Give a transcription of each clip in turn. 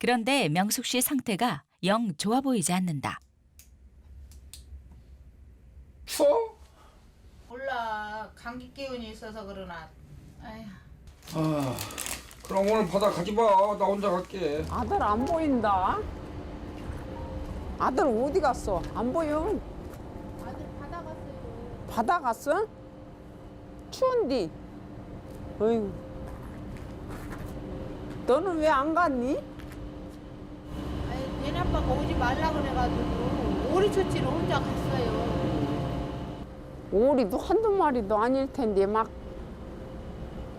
그런데 명숙 씨 상태가 영 좋아 보이지 않는다. 추워? 몰라. 감기 기운이 있어서 그러나. 아휴. 아, 그럼 오늘 바다 가지 마. 나 혼자 갈게. 아들 안 보인다. 아들 어디 갔어? 안 보여. 아들 바다 갔어요. 바다 갔어? 추운디. 어휴. 너는 왜 안 갔니? 아니, 얘네 아빠가 오지 말라 그래가지고 오리초치를 혼자 갔어요. 오리도 한두 마리도 아닐 텐데 막.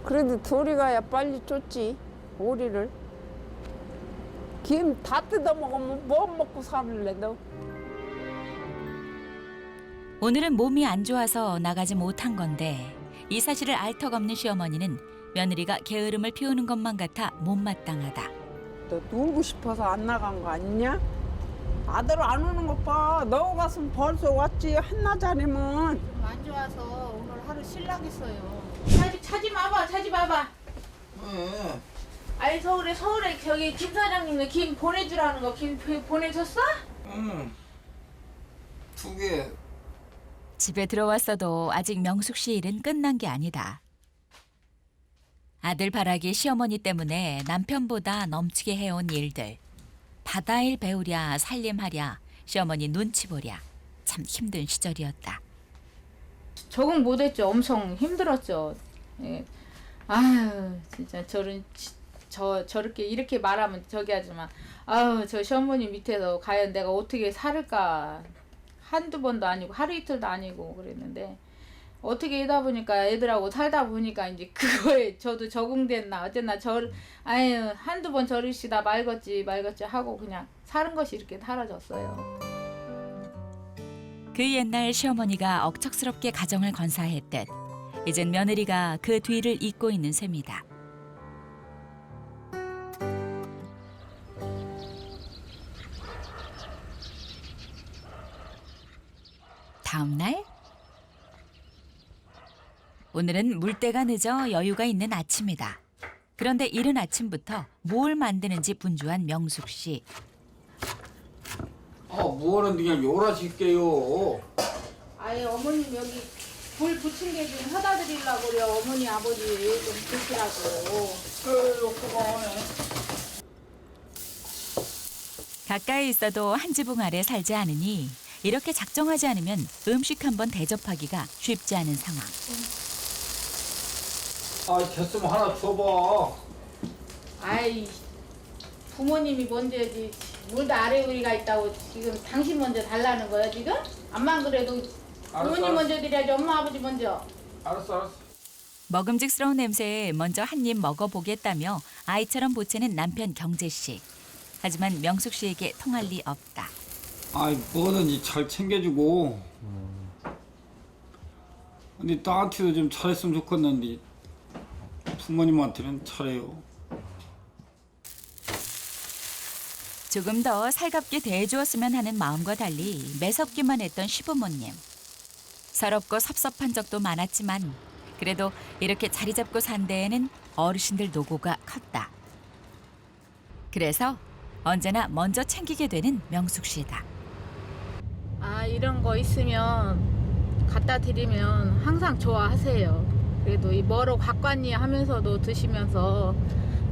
그래도 둘이 가야 빨리 쫓지. 오리를. 김 다 뜯어 먹으면 뭐 먹고 살을래 너? 오늘은 몸이 안 좋아서 나가지 못한 건데 이 사실을 알 턱 없는 시어머니는 며느리가 게으름을 피우는 것만 같아 못마땅하다. 너 놀고 싶어서 안 나간 거 아니냐? 아들 안 오는 것 봐. 너 갔으면 벌써 왔지. 한나자리면. 좀 안 좋아서 오늘 하루 실락했어요. 차지 마봐, 차지 마봐. 왜? 아니 서울에 저기 김 사장님네 김 보내주라는 거 김 보내줬어? 응. 2개. 집에 들어왔어도 아직 명숙 씨 일은 끝난 게 아니다. 아들 바라기 시어머니 때문에 남편보다 넘치게 해온 일들. 바다일 배우랴 살림하랴 시어머니 눈치 보랴 참 힘든 시절이었다. 적응 못했죠. 엄청 힘들었죠. 예. 아유 진짜 저렇게 이렇게 말하면 저기 하지만 아유 저 시어머니 밑에서 과연 내가 어떻게 살을까. 한두 번도 아니고 하루 이틀도 아니고 그랬는데 어떻게 하다 보니까 애들하고 살다 보니까 이제 그거에 저도 적응됐나 어쨌나 아유 한두 번 저러시다 말겠지 하고 그냥 사는 것이 이렇게 사라졌어요. 그 옛날 시어머니가 억척스럽게 가정을 건사했듯 이젠 며느리가 그 뒤를 잇고 있는 셈이다. 다음 날 오늘은 물때가 늦어 여유가 있는 아침이다. 그런데 이른 아침부터 뭘 만드는지 분주한 명숙 씨. 아, 뭐하는데 그냥 요라실게요. 아예 어머님 여기 불 붙인 게 좀 사다 드리려고 그래요. 어머니 아버지 좀 드시라고. 가까이 있어도 한 지붕 아래 살지 않으니 이렇게 작정하지 않으면 음식 한 번 대접하기가 쉽지 않은 상황. 아, 됐으면 하나 줘봐. 아이 부모님이 먼저지 물도 아래 우리가 있다고 지금 당신 먼저 달라는 거야 지금? 암만 그래도 부모님 알았어. 먼저 드려야지 엄마 아버지 먼저. 알았어. 먹음직스러운 냄새에 먼저 한 입 먹어보겠다며 아이처럼 보채는 남편 경재 씨. 하지만 명숙 씨에게 통할 리 없다. 아이, 뭐든지 잘 챙겨주고. 근데 나한테도 좀 잘했으면 좋겠는데 부모님한테는 잘해요. 조금 더 살갑게 대해주었으면 하는 마음과 달리 매섭기만 했던 시부모님. 서럽고 섭섭한 적도 많았지만 그래도 이렇게 자리 잡고 산 데에는 어르신들 노고가 컸다. 그래서 언제나 먼저 챙기게 되는 명숙 씨다. 아 이런 거 있으면 갖다 드리면 항상 좋아하세요. 그래도 이 뭐로 갖고 왔니 하면서도 드시면서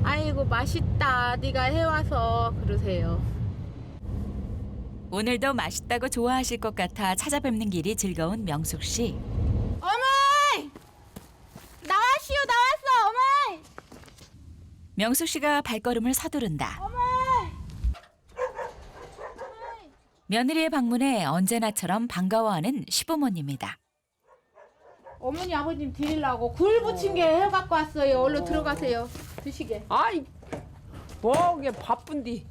아이고 맛있다 네가 해와서 그러세요. 오늘도 맛있다고 좋아하실 것 같아 찾아뵙는 길이 즐거운 명숙 씨. 어머니! 나왔어 어머니! 명숙 씨가 발걸음을 서두른다. 며느리의 방문에 언제나처럼 반가워하는 시부모님이다. 어머니 아버님 드리려고 굴 부친 게 해갖고 왔어요. 얼른 들어가세요. 드시게. 아이 뭐게 바쁜디.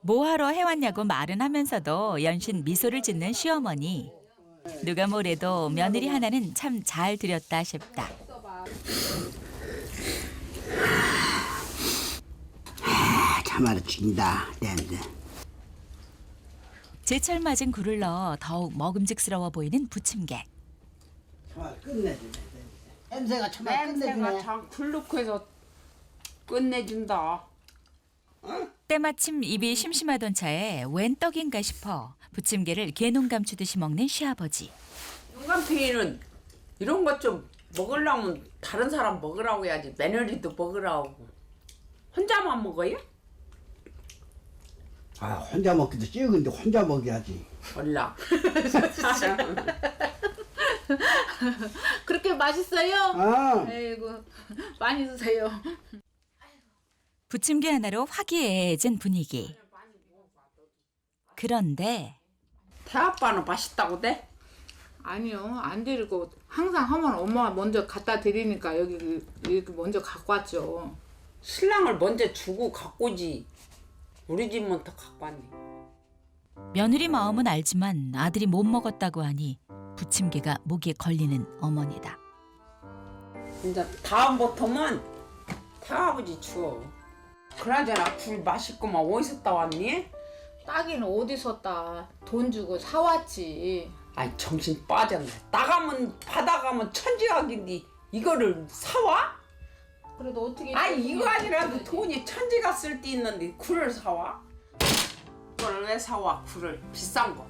뭐하러 해왔냐고 말은 하면서도 연신 미소를 짓는 시어머니. 누가 뭐래도 며느리 하나는 참 잘 들였다 싶다. 참아라 죽인다. 네. 제철 맞은 굴을 넣어 더욱 먹음직스러워 보이는 부침개. 참아 끝내주네. 냄새가 참아 냄새가 끝내주네. 참 굴룩해서 끝내준다. 때마침 입이 심심하던 차에 웬 떡인가 싶어 부침개를 개눈 감추듯이 먹는 시아버지. 눈감피는 이런 것 좀 먹으려면 다른 사람 먹으라고 해야지. 며느리도 먹으라고. 혼자만 먹어요? 아 혼자 먹기도 찍은데 혼자 먹여야지. 몰라. 그렇게 맛있어요? 아 아이고 많이 드세요. 부침개 하나로 화기애애해진 분위기. 그런데 태아빠는 맛있다고 돼? 아니요 안 드리고 항상 하면 엄마가 먼저 갖다 드리니까 여기 먼저 갖고 왔죠. 신랑을 먼저 주고 갖고 오지. 우리 집은 더 갖고 왔네. 며느리 마음은 알지만 아들이 못 먹었다고 하니 부침개가 목에 걸리는 어머니다. 이제 다음부터는 태아버지 줘. 그나저나 굴 맛있구만. 어디서 따왔니? 따기는 어디서 따? 돈 주고 사왔지. 아이 정신 빠졌네. 나가면 바다 가면 천지각인데 이거를 사와? 그래도 어떻게? 아니 이거 아니라도 돈이 천지가 쓸 데 있는데 굴을 사와? 그걸 왜 사와 굴을? 비싼 거.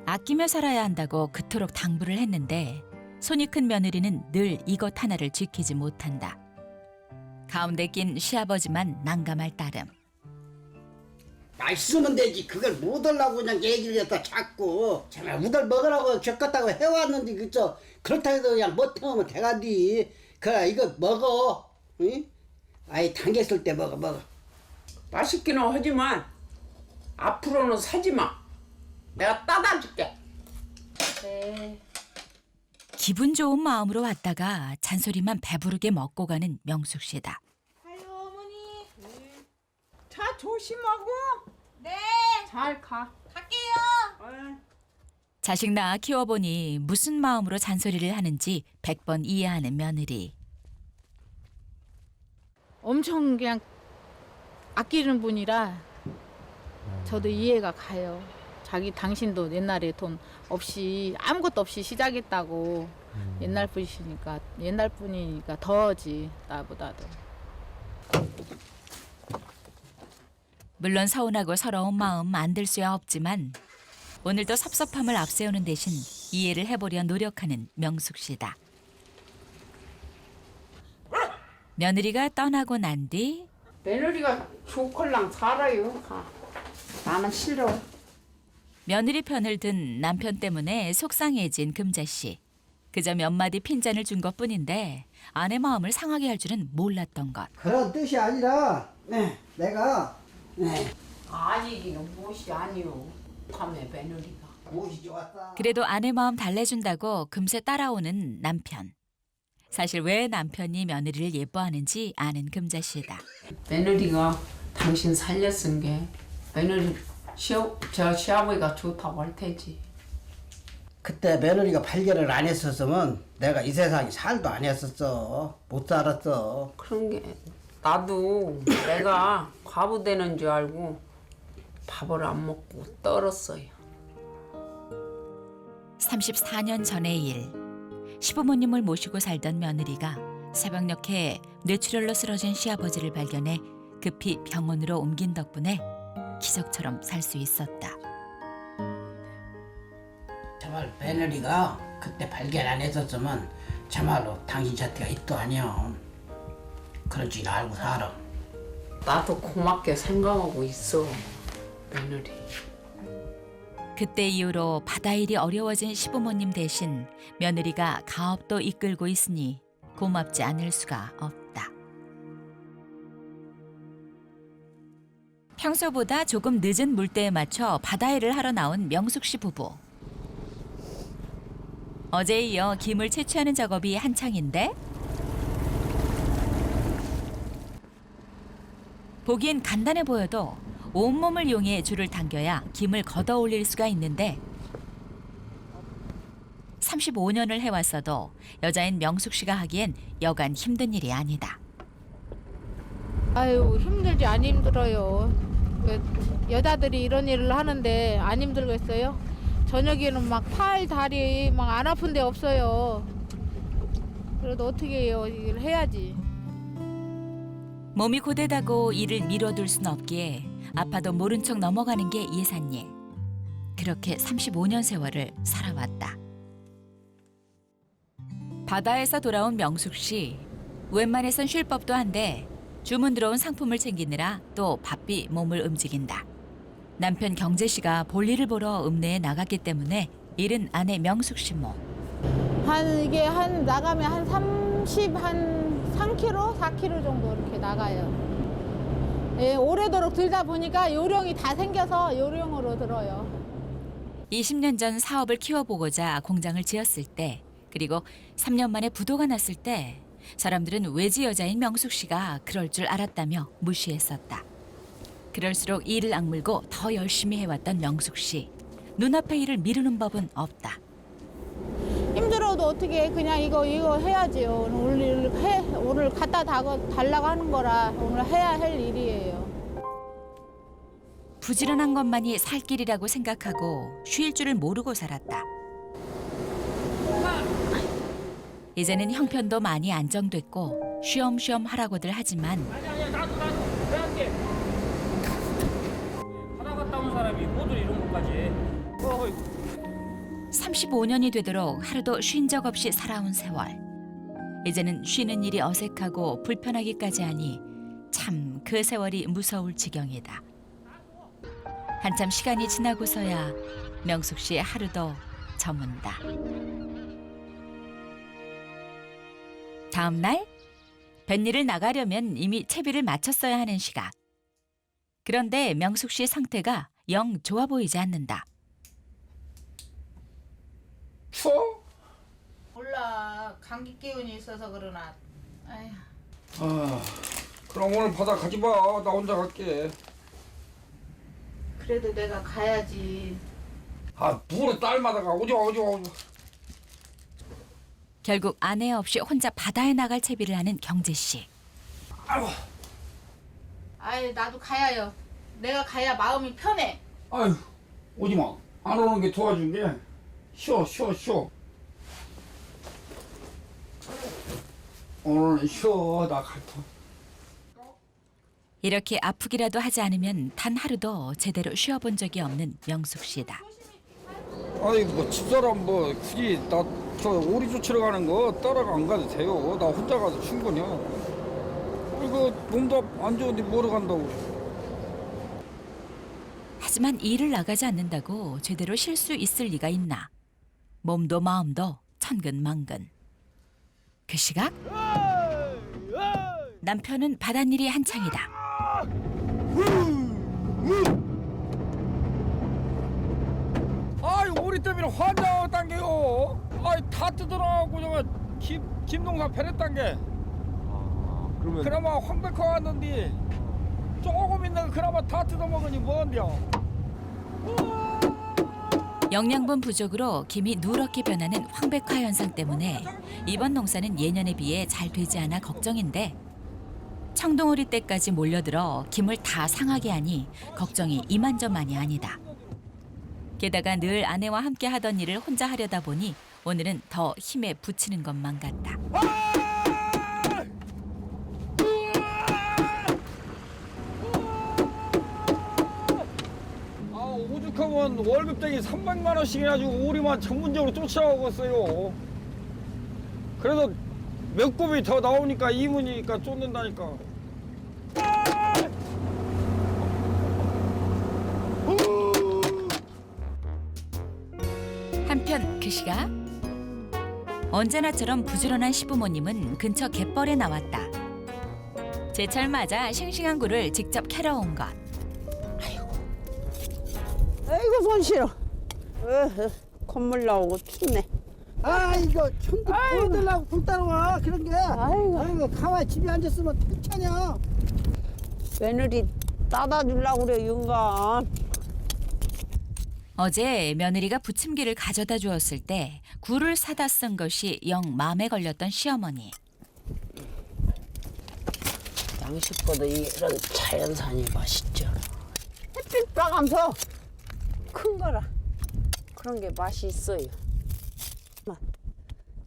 아끼며 살아야 한다고 그토록 당부를 했는데 손이 큰 며느리는 늘 이것 하나를 지키지 못한다. 가운데 낀 시아버지만 난감할 따름. 맛있으면 되지. 그걸 못 하려고 그냥 얘기를 했다 자꾸. 정말 우들 먹으라고 겪었다고 해왔는데 그저 그렇다 해도 그냥 못하면 돼가디. 그래 이거 먹어. 응? 아이 당겼을 때 먹어. 맛있기는 하지만 앞으로는 사지 마. 내가 따다 줄게. 네. 기분 좋은 마음으로 왔다가 잔소리만 배부르게 먹고 가는 명숙 씨다. 가요 어머니. 차 조심하고. 네. 잘 가. 갈게요. 자식 낳아 키워보니 무슨 마음으로 잔소리를 하는지 100번 이해하는 며느리. 엄청 그냥 아끼는 분이라 저도 이해가 가요. 자기 당신도 옛날에 돈 없이 아무것도 없이 시작했다고 옛날 분이니까 더지 나보다도. 물론 서운하고 서러운 마음 안 들 수야 없지만 오늘도 섭섭함을 앞세우는 대신 이해를 해보려 노력하는 명숙 씨다. 며느리가 떠나고 난 뒤 며느리가 좋걸랑 살아요. 가. 나는 싫어. 며느리 편을 든 남편 때문에 속상해진 금자 씨. 그저 몇 마디 핀잔을 준 것뿐인데 아내 마음을 상하게 할 줄은 몰랐던 것. 그런 뜻이 아니라 내가 아니기는 무엇이 아니오. 밤에 며느리가. 무엇이 좋았다. 그래도 아내 마음 달래준다고 금세 따라오는 남편. 사실 왜 남편이 며느리를 예뻐하는지 아는 금자 씨다. 며느리가 당신 살렸은 게 며느리 저 시아버지가 좋다고 할 테지. 그때 며느리가 발견을 안 했었으면 내가 이 세상에 살도 안 했었어. 못 살았어. 그런 게 나도 내가 과부 되는 줄 알고 밥을 안 먹고 떨었어요. 34년 전의 일. 시부모님을 모시고 살던 며느리가 새벽녘에 뇌출혈로 쓰러진 시아버지를 발견해 급히 병원으로 옮긴 덕분에 기적처럼 살 수 있었다. 정말 며느리가 그때 발견 안 했었으면 참말로 당신 자태가 이도 아니야. 그런 줄 알고 살아. 나도 고맙게 생각하고 있어, 며느리. 그때 이후로 바다일이 어려워진 시부모님 대신 며느리가 가업도 이끌고 있으니 고맙지 않을 수가 없다. 평소보다 조금 늦은 물때에 맞춰 바다일을 하러 나온 명숙 씨 부부. 어제에 이어 김을 채취하는 작업이 한창인데 보기엔 간단해 보여도 온몸을 이용해 줄을 당겨야 김을 걷어 올릴 수가 있는데 35년을 해왔어도 여자인 명숙 씨가 하기엔 여간 힘든 일이 아니다. 아유 힘들지 안 힘들어요. 여자들이 이런 일을 하는데 안 힘들겠어요? 저녁에는 막 팔, 다리 막 안 아픈 데 없어요. 그래도 어떻게 해요? 이걸 해야지. 몸이 고되다고 일을 미뤄둘 순 없기에 아파도 모른 척 넘어가는 게 예산일. 그렇게 35년 세월을 살아왔다. 바다에서 돌아온 명숙 씨. 웬만해선 쉴 법도 한데 주문 들어온 상품을 챙기느라 또 바삐 몸을 움직인다. 남편 경재 씨가 볼일을 보러 읍내에 나갔기 때문에 일은 아내 명숙 씨 모. 이게 나가면 한 3km, 4km 정도 이렇게 나가요. 예, 오래도록 들다 보니까 요령이 다 생겨서 요령으로 들어요. 20년 전 사업을 키워보고자 공장을 지었을 때, 그리고 3년 만에 부도가 났을 때 사람들은 외지 여자인 명숙 씨가 그럴 줄 알았다며 무시했었다. 그럴수록 일을 악물고 더 열심히 해왔던 명숙 씨. 눈앞의 일을 미루는 법은 없다. 힘들어도 어떻게 그냥 이거 해야지요. 오늘 갖다 달라고 하는 거라 오늘 해야 할 일이에요. 부지런한 것만이 살 길이라고 생각하고 쉴 줄을 모르고 살았다. 이제는 형편도 많이 안정됐고 쉬엄쉬엄 하라고들 하지만 아니야 나도 왜 할게. 하나 갔다 온 사람이 뭐들 이런 것까지. 35년이 되도록 하루도 쉰 적 없이 살아온 세월. 이제는 쉬는 일이 어색하고 불편하기까지 하니 참 그 세월이 무서울 지경이다. 한참 시간이 지나고서야 명숙 씨의 하루도 저문다. 다음 날 뱃일을 나가려면 이미 채비를 마쳤어야 하는 시각. 그런데 명숙 씨의 상태가 영 좋아 보이지 않는다. 추워? 몰라 감기 기운이 있어서 그러나. 아휴. 아, 그럼 오늘 바다 가지 마. 나 혼자 갈게. 그래도 내가 가야지. 아, 누구를 딸마다 가. 오지 마. 결국 아내 없이 혼자 바다에 나갈 채비를 하는 경재 씨. 아이 나도 가야요. 내가 가야 마음이 편해. 아유, 오지 마. 안 오는 게 도와준 게. 쉬어. 오늘 쉬어. 나 갈 터. 이렇게 아프기라도 하지 않으면 단 하루도 제대로 쉬어본 적이 없는 명숙 씨다. 아니 뭐 집사람 뭐 굳이 나 저 오리 조치러 가는 거 따라가 안 가도 돼요. 나 혼자 가도 충분이야. 이거 몸도 안 좋은데 뭐로 간다고. 하지만 일을 나가지 않는다고 제대로 쉴 수 있을 리가 있나. 몸도 마음도 천근만근. 그 시각 남편은 바닷일이 한창이다. 아이 오리 때문에 환장했단 게요. 아이 다 뜯어나가고 정말 김농사 배랬단 게. 그러면 그나마 황백화 왔는데 조금 있는 거 그나마 다 뜯어먹으니 뭔데요. 영양분 부족으로 김이 누렇게 변하는 황백화 현상 때문에 이번 농사는 예년에 비해 잘 되지 않아 걱정인데 청동오리 때까지 몰려들어 김을 다 상하게 하니 걱정이 이만저만이 아니다. 게다가 늘 아내와 함께 하던 일을 혼자 하려다 보니 오늘은 더 힘에 부치는 것만 같다. 오죽하면 월급쟁이 300만 원씩이나 가지고 오리만 전문적으로 쫓아오고 있어요. 그래도 몇 곱이 더 나오니까 이문이니까 쫓는다니까. 한편 그 시각 언제나처럼 부지런한 시부모님은 근처 갯벌에 나왔다. 제철 맞아 싱싱한 굴을 직접 캐러 온 것. 아이고 손 시려. 콧물 나오고 춥네. 아 이거 천도 보여달라고 불 따라와 그런 게. 아이고 가만히 집에 앉았으면 괜찮냐. 며느리 따다 주려고 그래 윤간. 어제 며느리가 부침개를 가져다 주었을 때 굴을 사다 쓴 것이 영 마음에 걸렸던 시어머니. 양식보다 이런 자연산이 맛있죠. 햇빛 봐가면서 큰 거라 그런 게 맛이 있어요.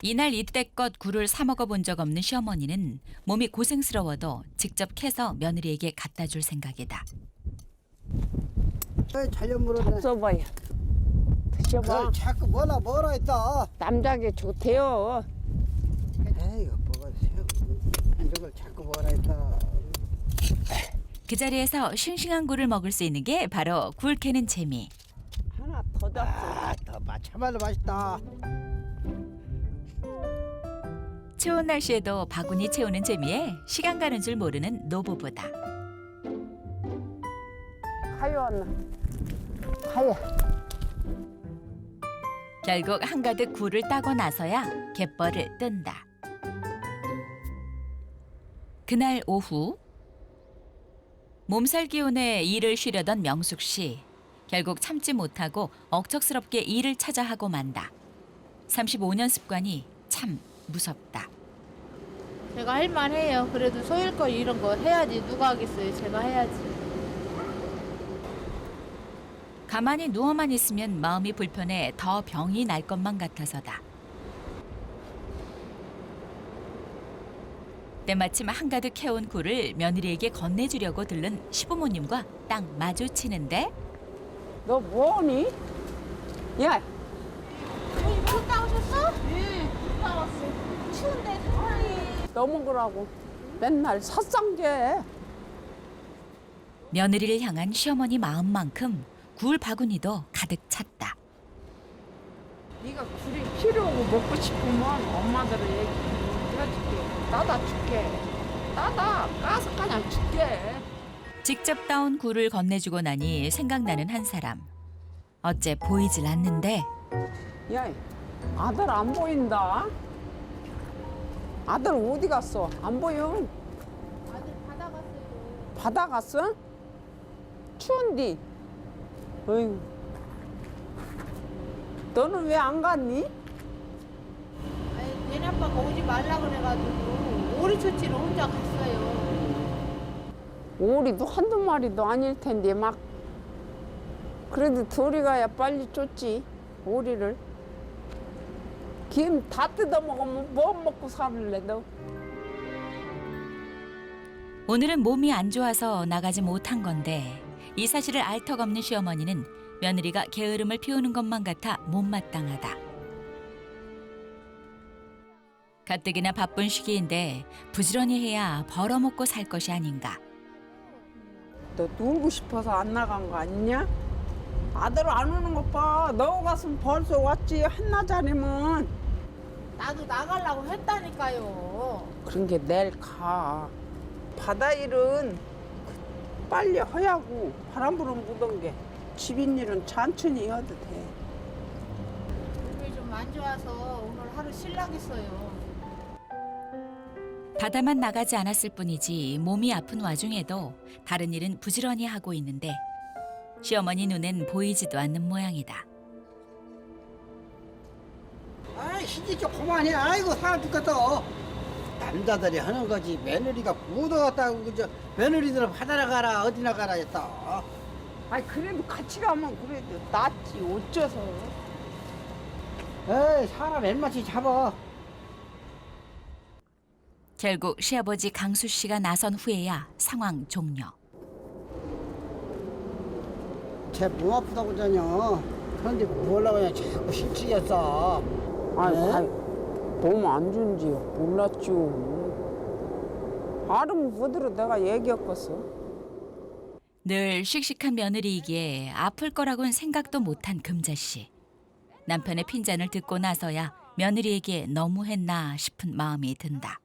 이날 이때껏 굴을 사 먹어본 적 없는 시어머니는 몸이 고생스러워도 직접 캐서 며느리에게 갖다 줄 생각이다. 잘려 물었네. 써봐요. 드셔봐. 자꾸 뭐라 했다. 남자게 좋대요. 에이, 뭐가 이걸 자꾸 뭐라 했다. 그 자리에서 싱싱한 굴을 먹을 수 있는 게 바로 굴 캐는 재미. 하나 더 잡숴. 참말로 맛있다. 추운 날씨에도 바구니 채우는 재미에 시간 가는 줄 모르는 노부부다. 하여 왔나? 하여. 결국 한가득 굴을 따고 나서야 갯벌을 뜬다. 그날 오후 몸살 기운에 일을 쉬려던 명숙 씨. 결국 참지 못하고 억척스럽게 일을 찾아 하고 만다. 35년 습관이 참 무섭다. 제가 할 만해요. 그래도 소일거리 이런 거 해야지. 누가 하겠어요. 제가 해야지. 가만히 누워만 있으면 마음이 불편해 더 병이 날 것만 같아서다. 때마침 한가득 캐온 굴을 며느리에게 건네주려고 들른 시부모님과 딱 마주치는데 너 뭐니? 야, 갔다 오셨어? 네. 갔다 왔어요. 추운데 세상에. 너 먹으라고 맨날 삿상제. 며느리를 향한 시어머니 마음만큼 굴 바구니도 가득 찼다. 네가 굴이 필요하고 먹고 싶으면 엄마들은 얘기해줄게. 따다 줄게. 따다 까서 그냥 줄게. 직접 따온 굴을 건네주고 나니 생각나는 한 사람. 어째 보이질 않는데 야, 아들 안 보인다. 아들 어디 갔어? 안 보여. 아들 바다 갔어요. 바다 갔어? 추운디. 어휴. 너는 왜 안 갔니? 아니, 얘네 아빠가 오지 말라 그래가지고 오리초치를 혼자 갔어요. 오리도 한두 마리도 아닐 텐데 막. 그래도 둘이 가야 빨리 쫓지. 오리를. 김 다 뜯어 먹으면 뭐 먹고 살을래 너? 오늘은 몸이 안 좋아서 나가지 못한 건데 이 사실을 알 턱 없는 시어머니는 며느리가 게으름을 피우는 것만 같아 못마땅하다. 가뜩이나 바쁜 시기인데 부지런히 해야 벌어먹고 살 것이 아닌가. 너 놀고 싶어서 안 나간 거 아니냐? 아들 안 오는 것 봐. 너 갔으면 벌써 왔지. 한나자리면. 나도 나가려고 했다니까요. 그런 게 내일 가. 바다 일은 빨리 허야고 바람 불은 묻은 게 집인 일은 천천히 해도 돼. 몸이 좀 안 좋아서 오늘 하루 쉬려겠어요. 바다만 나가지 않았을 뿐이지 몸이 아픈 와중에도 다른 일은 부지런히 하고 있는데 시어머니 눈엔 보이지도 않는 모양이다. 아이, 시집 좀 그만해. 아이고, 사람 죽겠어. 남자들이 하는 거지. 며느리가 묻어갔다고 그저 며느리들은 바다나 가라 어디나 가라 했다. 아이 그래도 같이 가면 그래도 낫지. 어쩌서. 에이, 사람 얼마치 잡아. 결국 시아버지 강수 씨가 나선 후에야 상황 종료. 쟤 몸 아프다고 그러냐. 그런데 뭐라고 그냥 자꾸 실치겠어. 아이, 네? 아이 너무 안 좋은지 몰랐죠. 아름 그대로 내가 얘기했겠어. 늘 씩씩한 며느리이기에 아플 거라고는 생각도 못한 금자 씨. 남편의 핀잔을 듣고 나서야 며느리에게 너무했나 싶은 마음이 든다.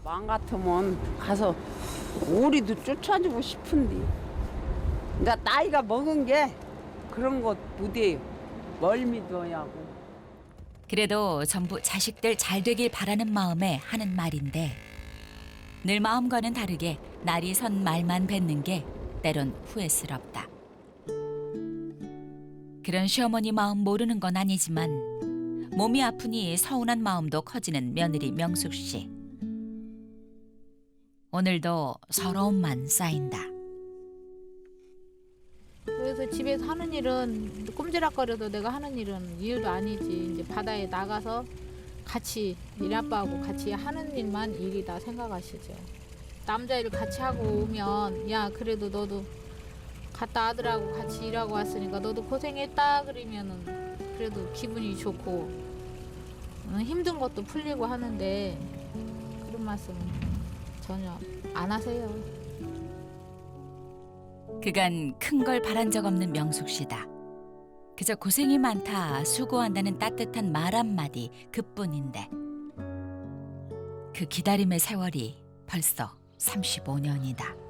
마음 같으면 가서 오리도 쫓아주고 싶은데 나 나이가 먹은 게 그런 것 못해요. 뭘 믿어야고. 그래도 전부 자식들 잘 되길 바라는 마음에 하는 말인데 늘 마음과는 다르게 날이 선 말만 뱉는 게 때론 후회스럽다. 그런 시어머니 마음 모르는 건 아니지만 몸이 아프니 서운한 마음도 커지는 며느리 명숙 씨. 오늘도 서러움만 쌓인다. 그래서 집에서 하는 일은 꼼지락거려도 내가 하는 일은 일도 아니지. 이제 바다에 나가서 같이 일 아빠하고 같이 하는 일만 일이다 생각하시죠. 남자 일 같이 하고 오면 야 그래도 너도 갔다 아들하고 같이 일하고 왔으니까 너도 고생했다 그러면은 그래도 기분이 좋고 힘든 것도 풀리고 하는데 그런 말씀은 전혀 안 하세요. 그간 큰 걸 바란 적 없는 명숙 씨다. 그저 고생이 많다, 수고한다는 따뜻한 말 한마디 그뿐인데 그 기다림의 세월이 벌써 35년이다.